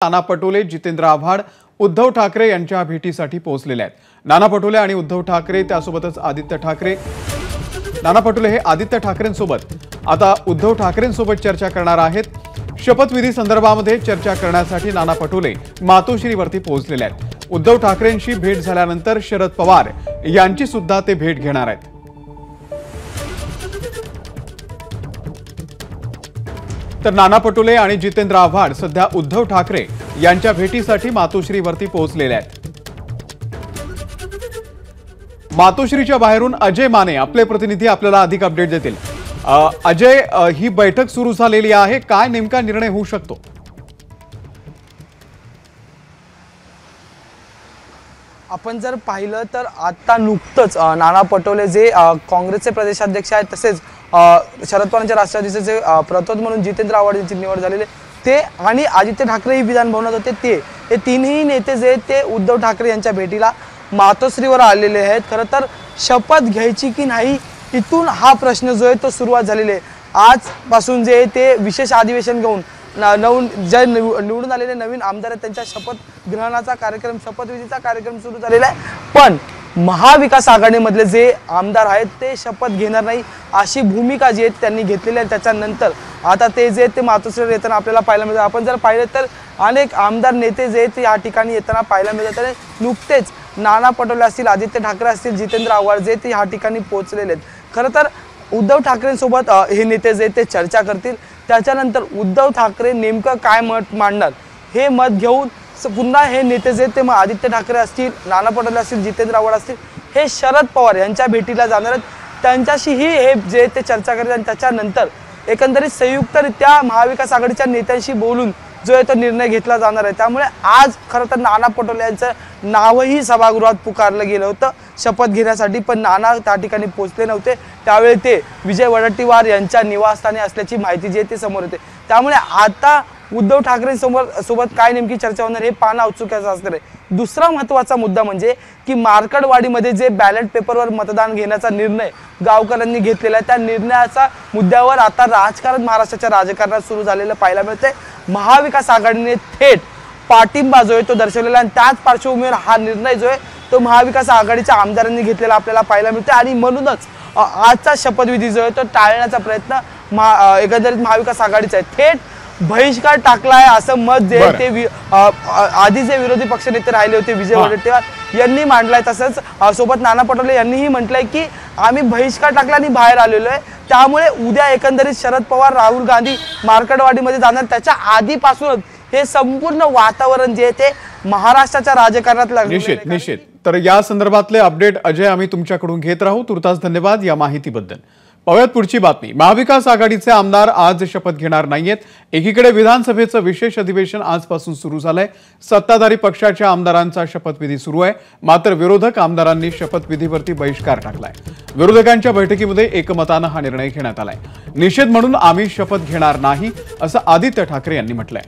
नाना पटोले, जितेंद्र आव्हाड, उद्धव ठाकरे यांच्या भेटीसाठी पोहोचलेले आहेत। नाना पटोले आणि उद्धव ठाकरे त्यासोबतच आदित्य ठाकरे, नाना पटोले हे आदित्य ठाकरेंसोबत आता उद्धव ठाकरेंसोबत चर्चा करणार आहेत। शपथविधी संदर्भामध्ये चर्चा करण्यासाठी नाना पटोले मातोश्रीवरती पोहोचलेले आहेत। उद्धव ठाकरेंशी भेट झाल्यानंतर शरद पवार यांची सुद्धा ते भेट घेणार आहेत। तर नाना पटोले आणि जितेंद्र आव्हाड सध्या उद्धव ठाकरे यांच्या भेटीसाठी मातोश्रीवरती पोहोचलेले आहेत। मातोश्रीच्या बाहेरून अजय माने आपले प्रतिनिधी आपल्याला अधिक अपडेट देतील। अजय, ही बैठक सुरू झालेली आहे, काय नेमका निर्णय होऊ शकतो? आपण जर पाहिलं तर आता नुकतंच नाना पटोले जे काँग्रेसचे प्रदेशाध्यक्ष आहेत तसेच शरद पवारांच्या राष्ट्रवादीचे जे प्रतोद म्हणून जितेंद्र आव्हाड यांची निवड झालेली ते आणि आदित्य ठाकरे ही विधान भवनात होते ते तीनही नेते जे ते उद्धव ठाकरे यांच्या भेटीला मातोश्रीवर आलेले आहेत। खरं तर शपथ घ्यायची की नाही इथून हा प्रश्न जो आहे तो सुरुवात झालेली आहे। आजपासून जे ते विशेष अधिवेशन घेऊन जे निवडून आलेले नवीन आमदार आहेत त्यांच्या शपथ ग्रहणाचा कार्यक्रम, शपथविधीचा कार्यक्रम सुरू झालेला आहे। पण महाविकास आघाडीमधले जे आमदार आहेत ते शपथ घेणार नाही अशी भूमिका जी आहे त्यांनी घेतलेली आहे। त्याच्यानंतर आता ते जे ते मातोश्रीवर येताना आपल्याला पाहायला मिळतं। आपण जर पाहिलं तर अनेक आमदार नेते जे ते या ठिकाणी येताना पाहायला मिळतात आणि नुकतेच नाना पटोले असतील, आदित्य ठाकरे असतील, जितेंद्र आव्हाड जे ते या ठिकाणी पोहोचलेले आहेत। खरं तर उद्धव ठाकरेंसोबत हे नेते जे ते चर्चा करतील, त्याच्यानंतर उद्धव ठाकरे नेमकं काय मत मांडणार हे मत घेऊन पुन्हा हे नेते जे ते आदित्य ठाकरे असतील, नाना पटोले असतील, जितेंद्र आव्हाड असतील हे शरद पवार यांच्या भेटीला जाणार आहेत। त्यांच्याशीही हे जे ते चर्चा करतील आणि त्याच्यानंतर एकंदरीत संयुक्तरित्या महाविकास आघाडीच्या नेत्यांशी बोलून जो आहे तो निर्णय घेतला जाणार आहे। त्यामुळे आज खरं तर नाना पटोले यांचं नावही सभागृहात पुकारलं गेलं होतं शपथ घेण्यासाठी, पण नाना त्या ठिकाणी पोहोचले नव्हते। त्यावेळी ते विजय वडेट्टीवार यांच्या निवासस्थानी असल्याची माहिती जी आहे ती समोर येते। त्यामुळे आता उद्धव ठाकरेंसोबत काय नेमकी चर्चा होणार हे पाहणं औत्सुक्याचं असणार आहे। दुसरा महत्त्वाचा मुद्दा म्हणजे की मार्कडवाडीमध्ये जे बॅलेट पेपरवर मतदान घेण्याचा निर्णय गावकऱ्यांनी घेतलेला आहे त्या निर्णयाचा मुद्द्यावर आता राजकारण महाराष्ट्राच्या राजकारणात सुरू झालेलं पाहायला मिळते। महाविकास आघाडीने थेट पाठिंबा जो आहे तो दर्शवलेला आणि त्याच पार्श्वभूमीवर हा निर्णय जो आहे तो महाविकास आघाडीच्या आमदारांनी घेतलेला आपल्याला पाहायला मिळते आणि म्हणूनच आजचा शपथविधी जो आहे तो टाळण्याचा प्रयत्न एकंदरीत महाविकास आघाडीचा आहे। थेट बहिष्कार टाकला आहे असं मत जे ते आधी जे विरोधी पक्षनेते राहिले होते विजय वडेट्टीवार यांनी मांडलाय। तसंच सोबत नाना पटोले यांनीही म्हटलंय की आम्ही बहिष्कार टाकला आणि बाहेर आलेलो आहे। त्यामुळे उद्या एकंदरीत शरद पवार, राहुल गांधी मार्कडवाडीमध्ये जाणार। त्याच्या आधीपासूनच हे संपूर्ण वातावरण जे ते महाराष्ट्राच्या राजकारणात लागले। निश्चित तर या संदर्भातले अपडेट अजय आम्ही तुमच्याकडून घेत राहू। तुर्तास धन्यवाद या माहितीबद्दल। पाहूयात पुढची बातमी। महाविकास आघाडीचे आमदार आज शपथ घेणार नाहीयेत। एकीकडे विधानसभेचं विशेष अधिवेशन आजपासून सुरू झालंय। सत्ताधारी पक्षाच्या आमदारांचा शपथविधी सुरू आहे, मात्र विरोधक आमदारांनी शपथविधीवरती बहिष्कार टाकलाय। विरोधकांच्या बैठकीमध्ये एकमतानं हा निर्णय घेण्यात आलाय। निषेध म्हणून आम्ही शपथ घेणार नाही असं आदित्य ठाकरे यांनी म्हटलंय।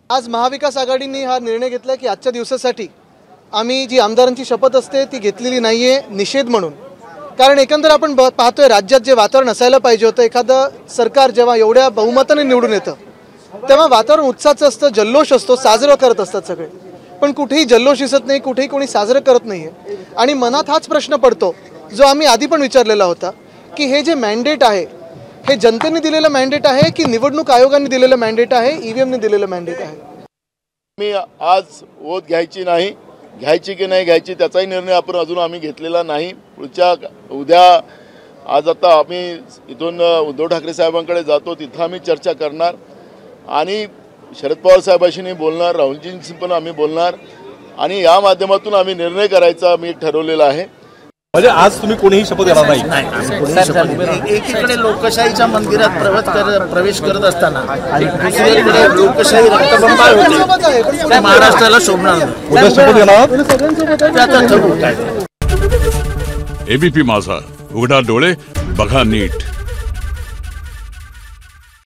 आज महाविकास आघाडीने हा निर्णय घेतला की आजच्या दिवसासाठी आम्ही जी आमदारांची शपथ असते ती घेतलेली नाहीये निषेध म्हणून। कारण एकंदर आपण पाहतोय राज्यात जे वातावरण असायला पाहिजे होतं, एखादं सरकार जेव्हा एवढ्या बहुमताने निवडून येतं तेव्हा वातावरण उत्साहाचं असतं, जल्लोष असतो, साजरं करत असतात सगळे। पण कुठेही जल्लोष दिसत नाही, कुठेही कोणी साजरं करत नाहीये आणि मनात हाच प्रश्न पडतो जो आम्ही आधी पण विचारलेला होता की हे जे मॅन्डेट आहे हे जनतेने दिलेलं मॅन्डेट आहे की निवडणूक आयोगाने दिलेलं मॅन्डेट आहे, ईव्हीएमने दिलेलं मॅन्डेट आहे। मी आज ओत घ्यायची नाही, घ्यायची की नाही घ्यायची त्याचाही निर्णय आपण अजून आम्ही घेतलेला नाही। उद्या आज आता आम्ही इथून उद्धव ठाकरे साहेबांकडे जातो, तिथं आम्ही चर्चा करणार आणि शरद पवार साहेबांशी बोलणार, राहुलजींशी पण आम्ही बोलणार आणि या माध्यमातून आम्ही निर्णय करायचा मी ठरवलेला आहे। म्हणजे आज तुम्ही कोणीही शपथ घेणार नाही। एकीकडे लोकशाहीच्या मंदिरात प्रवेश करत असताना दुसरीकडे लोकशाही रक्तबंबाळ होते, महाराष्ट्राला शोभणार नाही। एबीपी माझा, उघडा डोळे बघा नीट।